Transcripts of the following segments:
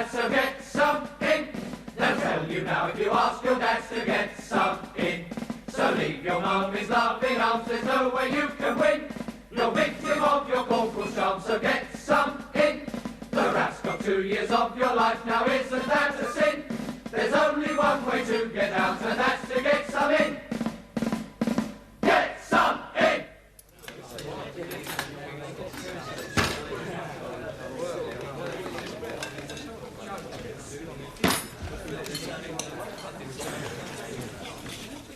dad, so get some in. They'll tell you now if you ask your dad to get some in. So leave your mummy's loving arms, there's no way you can win. You're victim of your corporal's charm, so get some in. The rat's got 2 years of your life, now isn't that a sin? There's only one way to get out, and that's to get some in. Get some in!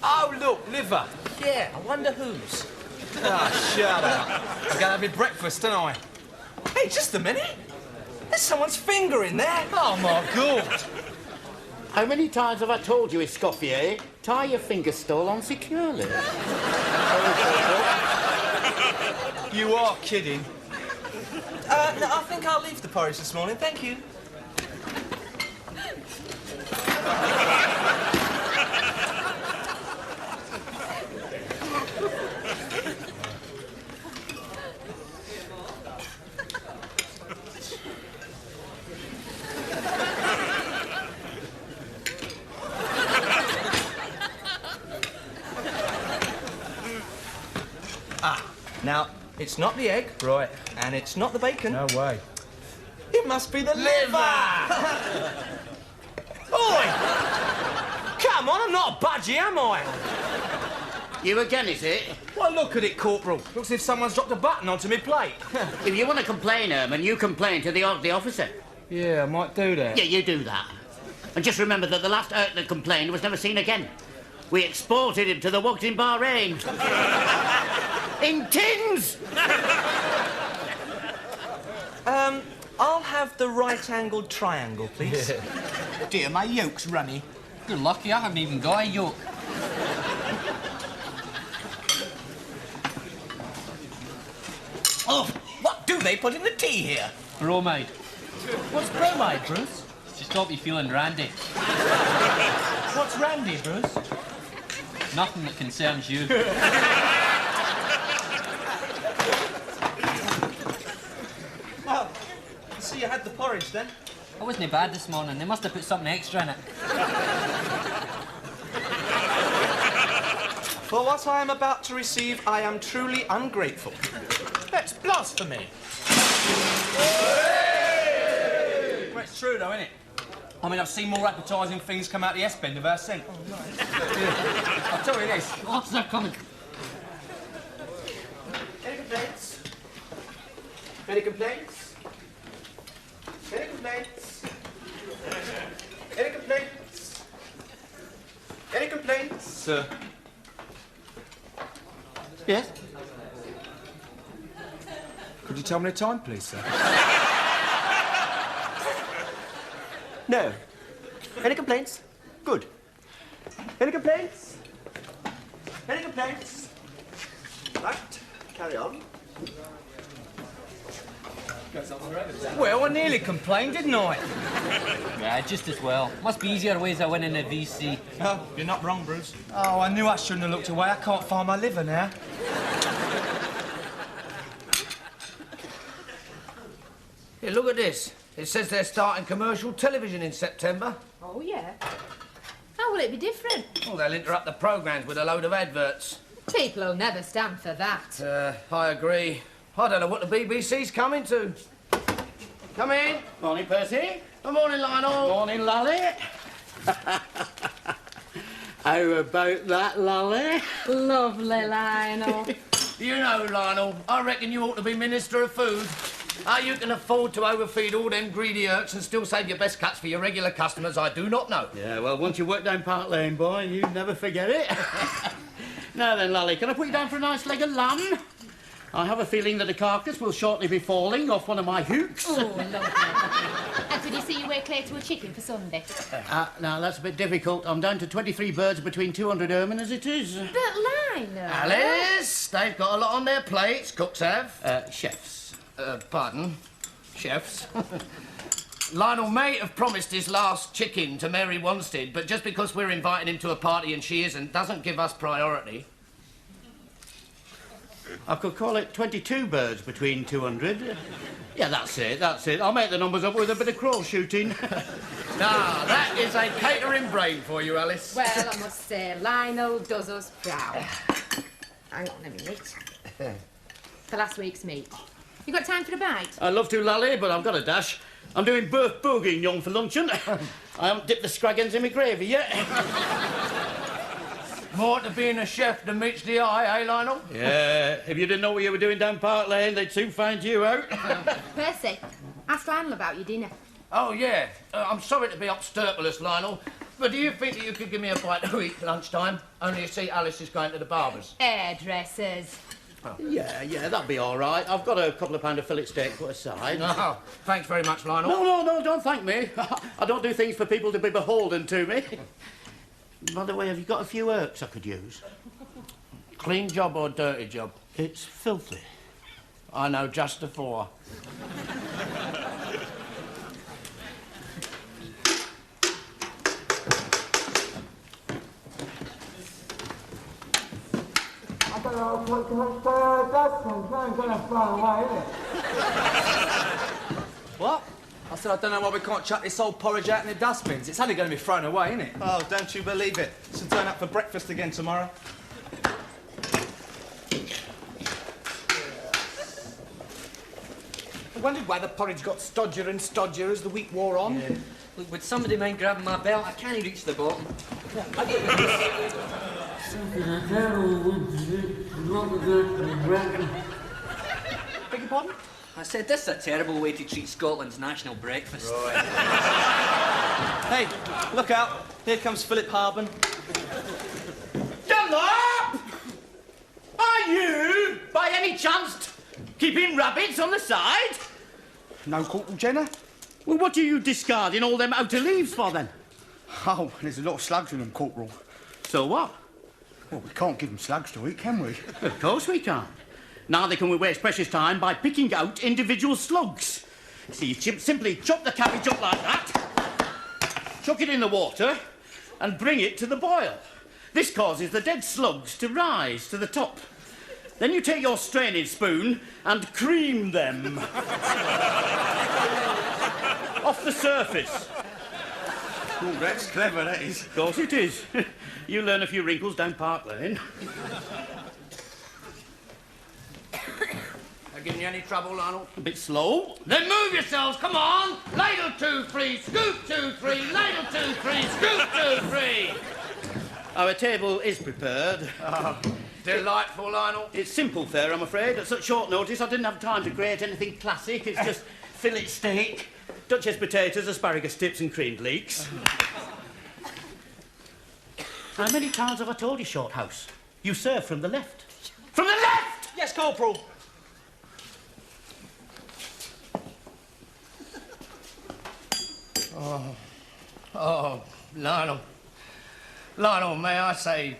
Oh, look, liver. Yeah, I wonder whose. Ah, shut up. I'm gonna have your breakfast, don't I? Hey, just a minute. There's someone's finger in there. Oh, my God. How many times have I told you, Escoffier? Tie your finger stole on securely. You are kidding. No, I think I'll leave the porridge this morning, thank you. Now, it's not the egg. Right. And it's not the bacon. No way. It must be the liver! Oi! Come on, I'm not a budgie, am I? You again, is it? Well, look at it, Corporal. Looks as if someone's dropped a button onto my plate. If you want to complain, Herman, you complain to the officer. Yeah, I might do that. Yeah, you do that. And just remember that the last that complained was never seen again. We exported him to the Wogs in Bahrain. In tins! I'll have the right-angled triangle, please. Yeah. Dear, my yolk's runny. You're lucky I haven't even got a yolk. Oh, what do they put in the tea here? Bromide. What's bromide, Bruce? To stop you feeling randy. What's randy, Bruce? Nothing that concerns you. Oh, so you had the porridge, then? I wasn't bad this morning. They must have put something extra in it. For what I am about to receive, I am truly ungrateful. That's blasphemy. Well, it's true, though, isn't it? I mean, I've seen more appetising things come out the S-bend of our scent. Oh, nice. Yeah. I'll tell you this. What's that coming? Any complaints? Any complaints? Any complaints? Any complaints? Any complaints? Sir. Yes? Could you tell me the time, please, sir? No. Any complaints? Good. Any complaints? Any complaints? Right, carry on. Well, I nearly complained, didn't I? Yeah, just as well. Must be easier ways of winning a VC. Oh, you're not wrong, Bruce. Oh, I knew I shouldn't have looked away. I can't find my liver now. Here, look at this. It says they're starting commercial television in September. Oh, yeah? How will it be different? Well, they'll interrupt the programmes with a load of adverts. People will never stand for that. I agree. I don't know what the BBC's coming to. Come in. Morning, Percy. Good morning, Lionel. Morning, Lolly. How about that, Lolly? Lovely, Lionel. You know, Lionel, I reckon you ought to be Minister of Food. How you can afford to overfeed all them greedy urks and still save your best cuts for your regular customers, I do not know. Yeah, well, once you work down Park Lane, boy, you never forget it. Now then, Lolly, can I put you down for a nice leg of lamb? I have a feeling that a carcass will shortly be falling off one of my hooks. Oh, lovely. And did you see your way clear to a chicken for Sunday? Now, that's a bit difficult. I'm down to 23 birds between 200 ermine as it is. But, Lionel... Alice, they've got a lot on their plates, cooks have. Chefs. Pardon? Chefs. Lionel may have promised his last chicken to Mary Wanstead, but just because we're inviting him to a party and she isn't, doesn't give us priority. I could call it 22 birds between 200. Yeah, that's it. I'll make the numbers up with a bit of crow shooting. Now, that is a catering brain for you, Alice. Well, I must say, Lionel does us proud. Hang on a minute. For last week's meat. You got time for a bite? I'd love to, Lally, but I've got a dash. I'm doing birth bourguignon for luncheon. I haven't dipped the scraggins in my gravy yet. More to being a chef than meets the eye, eh, Lionel? Yeah, if you didn't know what you were doing down Park Lane, they'd soon find you out. Percy, ask Lionel about your dinner. Oh, yeah. I'm sorry to be obstropolous, Lionel, but do you think that you could give me a bite to eat lunchtime? Only you see, Alice is going to the barber's. Hairdressers. Yeah, that'd be all right. I've got a couple of pound of fillet steak put aside. Oh, thanks very much, Lionel. No, don't thank me. I don't do things for people to be beholden to me. By the way, have you got a few irks I could use? Clean job or dirty job? It's filthy. I know just the four. What? I said I don't know why we can't chuck this old porridge out in the dustbins. It's only going to be thrown away, isn't it? Oh, don't you believe it. Should turn up for breakfast again tomorrow. I wondered why the porridge got stodgier and stodgier as the week wore on. Yeah. Look, would somebody mind grabbing my belt? I can't reach the bottom. Beg your pardon? I said this is a terrible way to treat Scotland's national breakfast. Hey, look out. Here comes Philip Harbin. Dunlop! Are you, by any chance, keeping rabbits on the side? No, Corporal Jenner? Well, what are you discarding all them outer leaves for, then? Oh, there's a lot of slugs in them, Corporal. So what? Well, we can't give them slugs to eat, can we? Of course we can't. Neither can we waste precious time by picking out individual slugs. See, you simply chop the cabbage up like that, chuck it in the water, and bring it to the boil. This causes the dead slugs to rise to the top. Then you take your straining spoon and cream them off the surface. Oh, that's clever, that is. Of course it is. You learn a few wrinkles down Park Lane. Giving you any trouble, Lionel? A bit slow. Then move yourselves, come on! Ladle 2, 3, scoop 2, 3, ladle 2, 3, scoop 2, 3! Our table is prepared. Oh, delightful, Lionel. It's simple fare, I'm afraid. At such short notice, I didn't have time to create anything classic. It's just fillet steak, Duchess potatoes, asparagus tips and creamed leeks. How many times have I told you, Shorthouse? You serve from the left. From the left! Yes, Corporal. Oh, Lionel. Lionel, may I say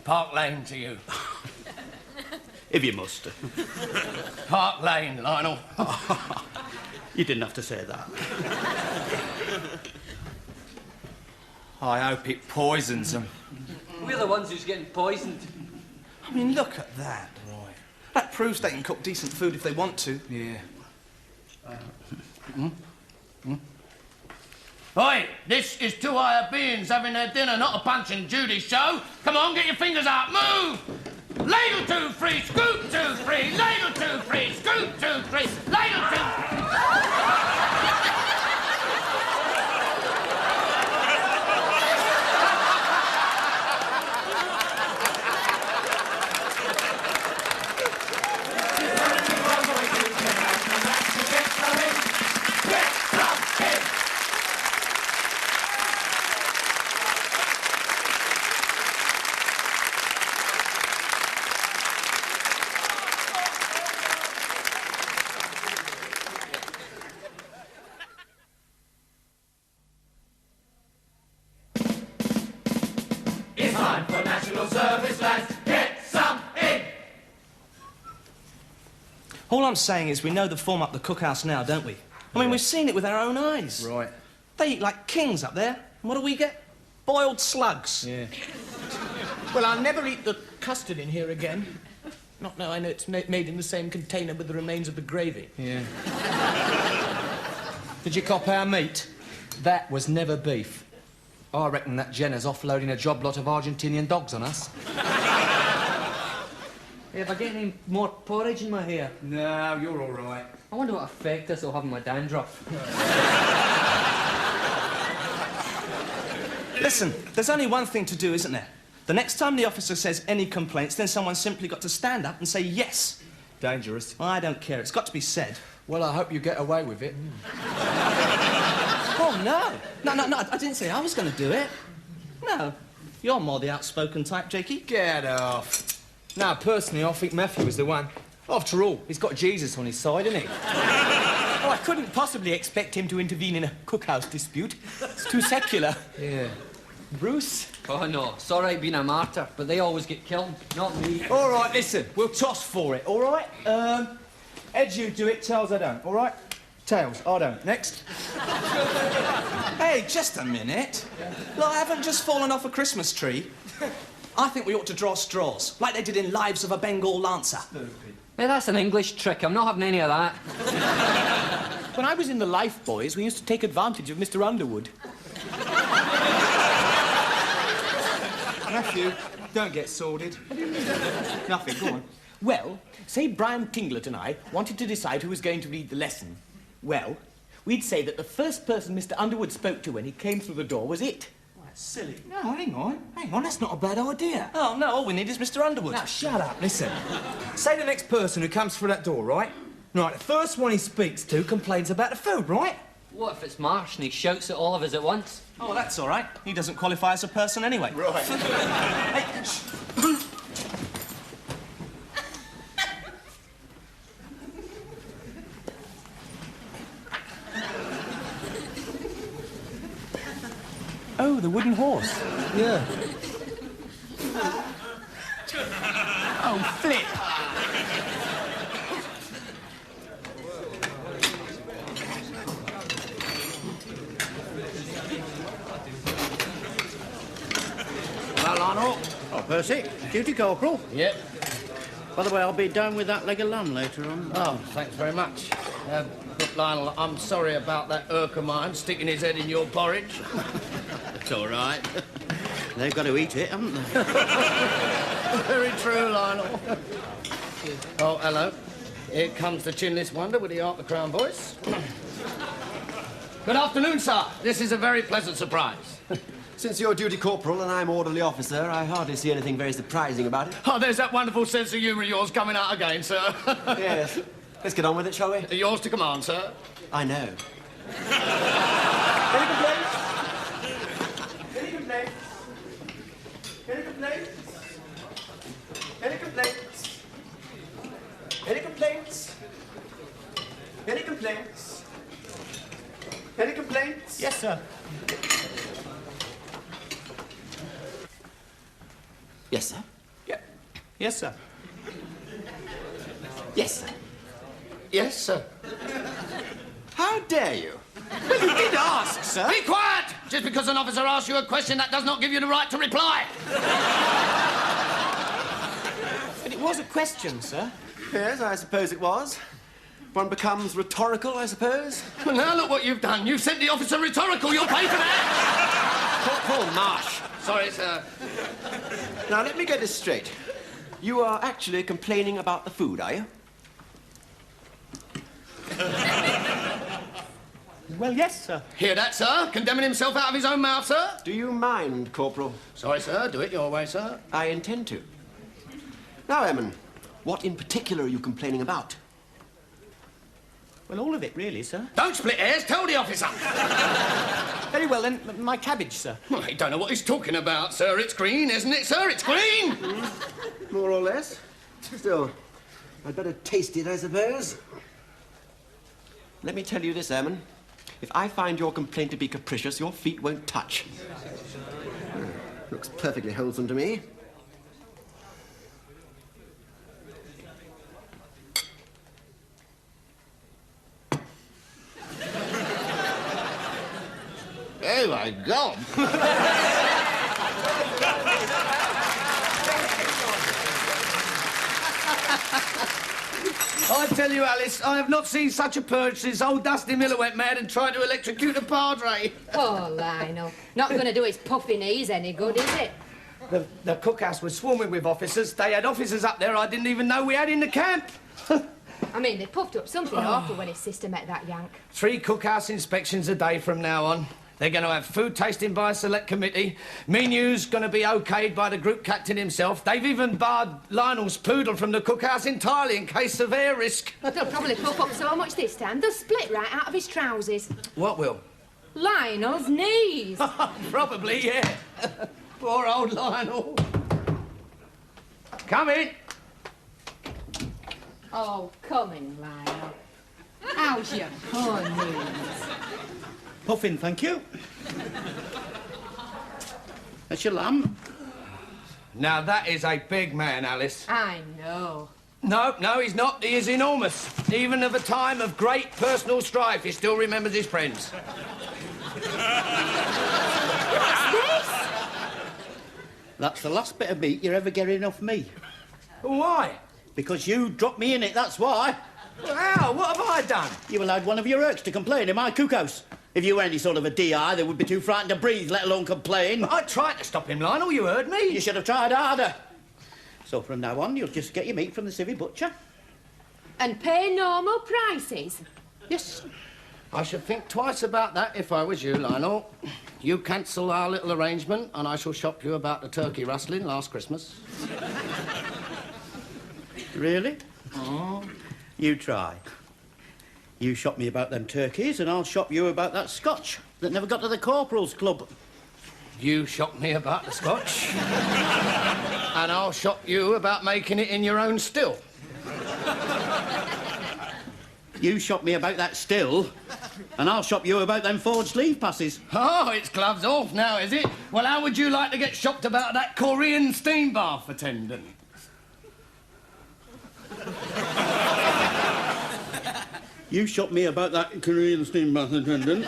Park Lane to you? If you must. Park Lane, Lionel. You didn't have to say that. I hope it poisons them. We're the ones who's getting poisoned. I mean, look at that. Right. That proves they can cook decent food if they want to. Yeah. Oi, this is two higher beings having their dinner, not a Punch and Judy show. Come on, get your fingers out, move! Ladle 2, 3, scoop 2, 3, ladle 2, 3, scoop 2, 3, ladle 2... It's time for national service, lads. Get some in. All I'm saying is we know the form up the cookhouse now, don't we? I mean, we've seen it with our own eyes. Right. They eat like kings up there. And what do we get? Boiled slugs. Yeah. Well, I'll never eat the custard in here again. Not knowing it's made in the same container with the remains of the gravy. Yeah. Did you cop our meat? That was never beef. I reckon that Jenner's offloading a job lot of Argentinian dogs on us. Hey, have I get any more porridge in my hair? No, you're all right. I wonder what effect this will have on my dandruff. Listen, there's only one thing to do, isn't there? The next time the officer says any complaints, then someone's simply got to stand up and say yes. Dangerous. I don't care. It's got to be said. Well, I hope you get away with it. Oh, no. No, I didn't say I was going to do it. No. You're more the outspoken type, Jakey. Get off. Now, personally, I think Matthew is the one. After all, he's got Jesus on his side, isn't he? Oh, I couldn't possibly expect him to intervene in a cookhouse dispute. It's too secular. Yeah. Bruce? Oh, no. It's all right being a martyr, but they always get killed, not me. All right, listen. We'll toss for it, all right? Ed, you do it. Tails, I don't, all right? Tails, I don't. Next. Hey, just a minute. Look, I haven't just fallen off a Christmas tree. I think we ought to draw straws, like they did in Lives of a Bengal Lancer. Hey, that's an English trick. I'm not having any of that. When I was in the Life Boys, we used to take advantage of Mr. Underwood. Matthew, don't get sordid. Nothing, go on. Well, say Brian Tinglet and I wanted to decide who was going to read the lesson. Well, we'd say that the first person Mr. Underwood spoke to when he came through the door was it. Oh, that's silly. No, hang on, that's not a bad idea. Oh, no, all we need is Mr. Underwood. Now, shut up, listen. Say the next person who comes through that door, right? Right, the first one he speaks to complains about the food, right? What if it's Marsh and he shouts at all of us at once? Oh, that's all right. He doesn't qualify as a person anyway. Right. Hey, shh. Oh, the wooden horse. Yeah. Oh, flip. Well, Lionel. Oh, Percy. Duty corporal. Yep. By the way, I'll be down with that leg of lamb later on. Oh, thanks very much. Look, Lionel, I'm sorry about that Urk of mine sticking his head in your porridge. It's all right. They've got to eat it, haven't they? Very true, Lionel. Oh, hello. Here comes the chinless wonder with the Art the Crown voice. Good afternoon, sir. This is a very pleasant surprise. Since you're duty corporal and I'm orderly officer, I hardly see anything very surprising about it. Oh, there's that wonderful sense of humour of yours coming out again, sir. Yes. Let's get on with it, shall we? Yours to command, sir. I know. Any complaints? Any complaints? Any complaints? Any complaints? Any complaints? Any complaints? Any complaints? Yes, sir. Yes, sir. Yeah. Yes, sir. Yes, sir. Yes, sir. How dare you? Well, you did ask, sir. Be quiet! Just because an officer asks you a question, that does not give you the right to reply. But it was a question, sir. Yes, I suppose it was. One becomes rhetorical, I suppose. Well, now look what you've done. You've sent the officer rhetorical. You'll pay for that. Corporal Marsh. Sorry, sir. Now, let me get this straight. You are actually complaining about the food, are you? Well, yes, sir. Hear that, sir? Condemning himself out of his own mouth, sir? Do you mind, Corporal? Sorry, sir. Do it your way, sir. I intend to. Now, Eamon, what in particular are you complaining about? Well, all of it, really, sir. Don't split hairs. Tell the officer. Very well, then. My cabbage, sir. Well, I don't know what he's talking about, sir. It's green, isn't it, sir? It's green. More or less. Still, I'd better taste it, I suppose. Let me tell you this, Eamon. If I find your complaint to be capricious, your feet won't touch. Looks perfectly wholesome to me. Oh, my God. tell you, Alice, I have not seen such a purge since old Dusty Miller went mad and tried to electrocute a padre. Poor Lionel. Not going to do his puffy knees any good, is it? The cookhouse was swarming with officers. They had officers up there I didn't even know we had in the camp. I mean, they puffed up something awful when his sister met that Yank. 3 cookhouse inspections a day from now on. They're going to have food tasting by a select committee. Menu's going to be okayed by the group captain himself. They've even barred Lionel's poodle from the cookhouse entirely in case of air risk. They'll probably puff up so much this time, they'll split right out of his trousers. What will? Lionel's knees. Probably, yeah. Poor old Lionel. Come in. Oh, come in, Lionel. How's your poor knees? Puffin, thank you. That's your lamb. Now, that is a big man, Alice. I know. No, he's not. He is enormous. Even of a time of great personal strife, he still remembers his friends. What's this? That's the last bit of meat you're ever getting off me. Why? Because you dropped me in it, that's why. Well, how? What have I done? You allowed one of your Urks to complain in my cookhouse. If you were any sort of a DI, they would be too frightened to breathe, let alone complain. I tried to stop him, Lionel, you heard me. You should have tried harder. So from now on, you'll just get your meat from the civvy butcher. And pay normal prices? Yes. I should think twice about that if I was you, Lionel. You cancel our little arrangement and I shall shop you about the turkey rustling last Christmas. Really? Oh. You try. You shop me about them turkeys and I'll shop you about that scotch that never got to the Corporal's Club. You shop me about the scotch and I'll shop you about making it in your own still. You shop me about that still and I'll shop you about them forged leave passes. Oh, it's gloves off now, is it? Well, how would you like to get shopped about that Korean steam bath attendant? You shop me about that Korean steam bath attendant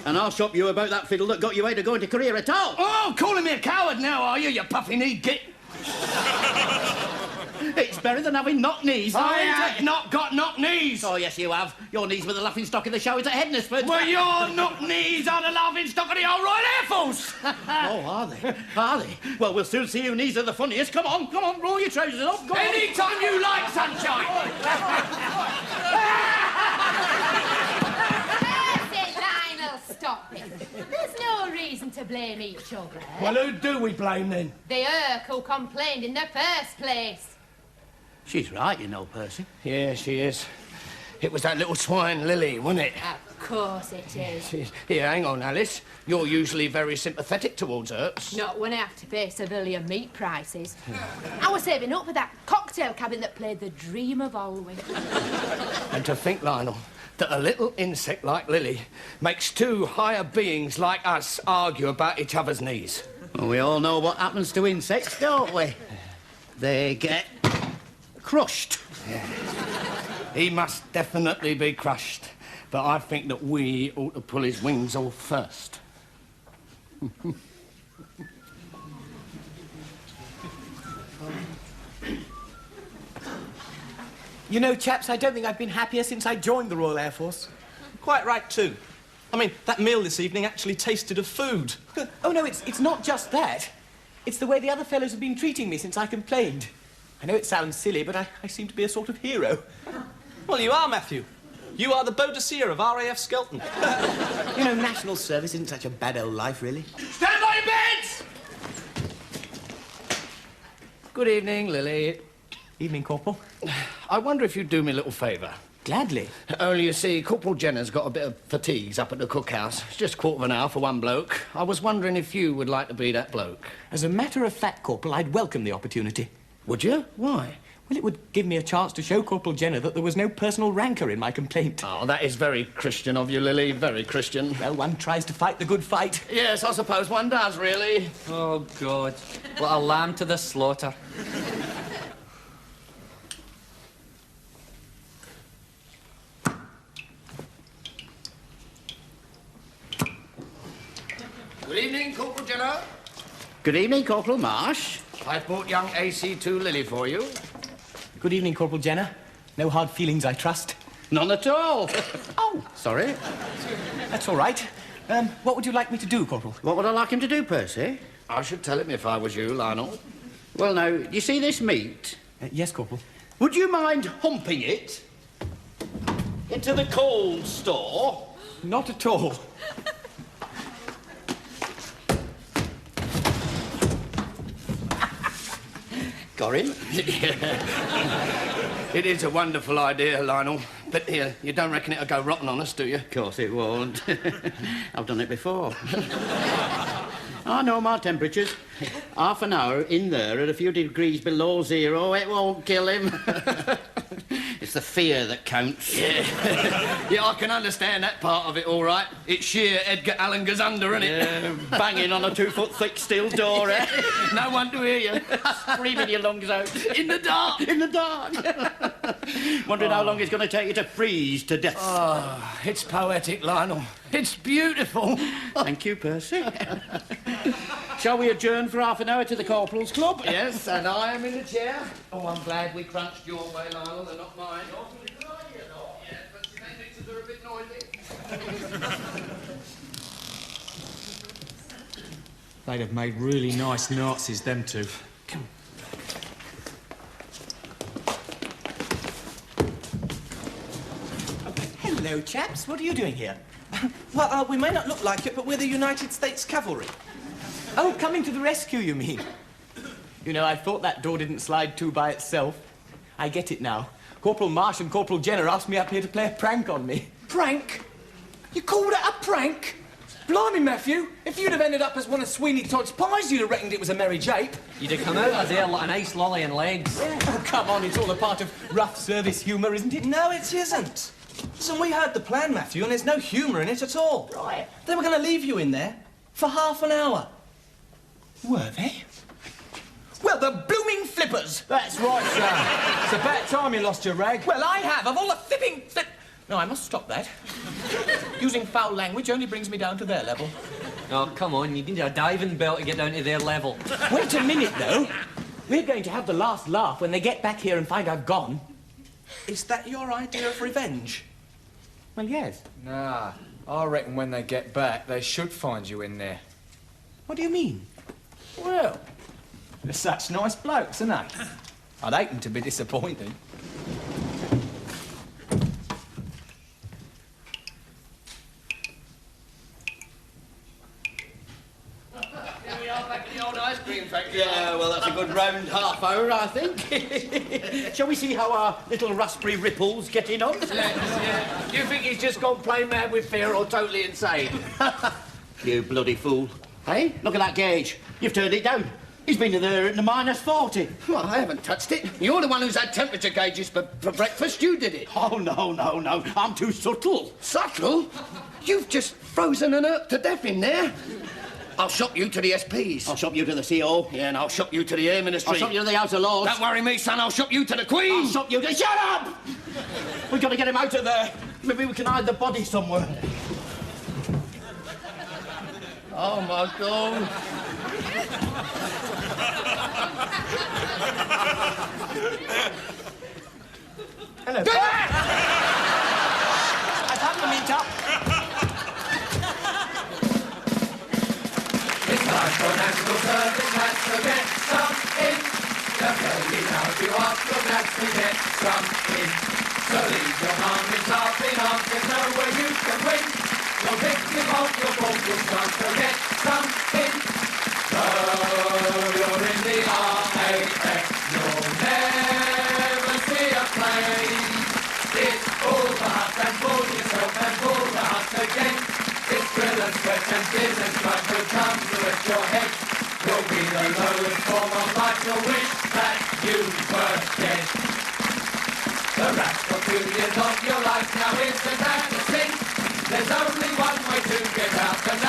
and I'll shop you about that fiddle that got you out of going to Korea at all. Oh, calling me a coward now, are you puffy-kneed git? It's better than having knock knees. I have not got knock knees. Oh, yes, you have. Your knees were the laughing stock in the showers at Hednesford. Well, your knock knees are the laughing stock of the old Royal Air Force. Oh, are they? Are they? Well, we'll soon see who knees are the funniest. Come on, roll your trousers up. Go Any time you like, sunshine. That's it, Lionel, stop it. There's no reason to blame each other. Well, who do we blame then? The Urk who complained in the first place. She's right, you know, Percy. Yeah, she is. It was that little swine, Lily, wasn't it? Of course it is. Here, hang on, Alice. You're usually very sympathetic towards Urks. Not when I have to pay civilian meat prices. I was saving up for that cocktail cabin that played the dream of Alwyn. And to think, Lionel, that a little insect like Lily makes 2 higher beings like us argue about each other's knees. Well, we all know what happens to insects, don't we? They get crushed. Yeah. He must definitely be crushed. But I think that we ought to pull his wings off first. You know, chaps, I don't think I've been happier since I joined the Royal Air Force. Quite right, too. I mean, that meal this evening actually tasted of food. Oh, no, it's not just that. It's the way the other fellows have been treating me since I complained. I know it sounds silly, but I seem to be a sort of hero. Well, you are, Matthew. You are the Boadicea of RAF Skelton. You know, national service isn't such a bad old life, really. Stand by your beds! Good evening, Lily. Evening, Corporal. I wonder if you'd do me a little favour. Gladly. Only, you see, Corporal Jenner's got a bit of fatigues up at the cookhouse. It's just 1/4 of an hour for one bloke. I was wondering if you would like to be that bloke. As a matter of fact, Corporal, I'd welcome the opportunity. Would you? Why? Well, it would give me a chance to show Corporal Jenner that there was no personal rancour in my complaint. Oh, that is very Christian of you, Lily. Very Christian. Well, one tries to fight the good fight. Yes, I suppose one does, really. Oh, God. What a lamb to the slaughter. Good evening, Corporal Jenner. Good evening, Corporal Marsh. I've brought young AC2 Lily for you. Good evening, Corporal Jenner. No hard feelings, I trust. None at all. Oh, sorry. That's all right. What would you like me to do, Corporal? What would I like him to do, Percy? I should tell him if I was you, Lionel. Well, now, you see this meat? Yes, Corporal. Would you mind humping it into the cold store? Not at all. Got him? It is a wonderful idea, Lionel. But you don't reckon it'll go rotten on us, do you? Of course it won't. I've done it before. I know my temperatures. Half an hour in there at a few degrees below zero, it won't kill him. It's the fear that counts. Yeah. Yeah, I can understand that part of it, all right. It's sheer Edgar Allan goes under, isn't it? Yeah, banging on a 2-foot thick steel door, eh? No one to hear you. Screaming your lungs out. In the dark. In the dark. Wondering how long it's going to take you to freeze to death. Oh, it's poetic, Lionel. It's beautiful. Thank you, Percy. Shall we adjourn for half an hour to the Corporal's Club? Yes, and I am in the chair. Oh, I'm glad we crunched your way, Lionel, and not mine. Yeah, but the mixers are a bit noisy. They'd have made really nice Nazis, them two. Hello, chaps. What are you doing here? Well, we may not look like it, but we're the United States Cavalry. Oh, coming to the rescue, you mean? You know, I thought that door didn't slide to by itself. I get it now. Corporal Marsh and Corporal Jenner asked me up here to play a prank on me. Prank? You called it a prank? Blimey, Matthew, if you'd have ended up as one of Sweeney Todd's pies, you'd have reckoned it was a merry jape. You'd have come out of there like an ice lolly and legs. Oh, come on, it's all a part of rough service humour, isn't it? No, it isn't. Listen, we heard the plan, Matthew, and there's no humour in it at all. Right. They were going to leave you in there for half an hour. Were they? Well, the blooming flippers. That's right, sir. It's about time you lost your rag. Well, I have, of all the flipping flip... No, I must stop that. Using foul language only brings me down to their level. Oh, come on, you need a diving bell to get down to their level. Wait a minute, though. We're going to have the last laugh when they get back here and find I've gone. Is that your idea of revenge? Well, yes. Nah, I reckon when they get back, they should find you in there. What do you mean? Well, they're such nice blokes, aren't they? I'd hate them to be disappointed. Here we are back in the old ice cream factory. Yeah, well, that's a good round half hour, I think. Shall we see how our little raspberry ripple's getting on? Yeah. Do you think he's just gone plain mad with fear or totally insane? You bloody fool. Hey, look at that gauge. You've turned it down. He's been in there at the -40. Well, I haven't touched it. You're the one who's had temperature gauges for breakfast. You did it. Oh, no. I'm too subtle. Subtle? You've just frozen and irked to death in there. I'll shop you to the SPs. I'll shop you to the CO. Yeah, and I'll shop you to the Air Ministry. I'll shop you to the House of Lords. Don't worry me, son. I'll shop you to the Queen. I'll shop you to... Shut up! We've got to get him out of there. Maybe we can hide the body somewhere. Oh, my God. Hello. I've had the meat up. It's time for national service, has to get some in. They'll tell you now if you ask your dad to get some in. So leave your mum in laughing arms, there's nowhere you can win. You're victim of your corporal's son, so get some in. So you're in the RAF, you'll never see a plane. It's all the hut and pull yourself and pull the hut again. It's drill and sweat and tears and strife will come to at your head. You'll be the lowest form of life, you'll wish that you were dead. The rap for 2 years of your life now isn't that a sin? There's only one way to get out, and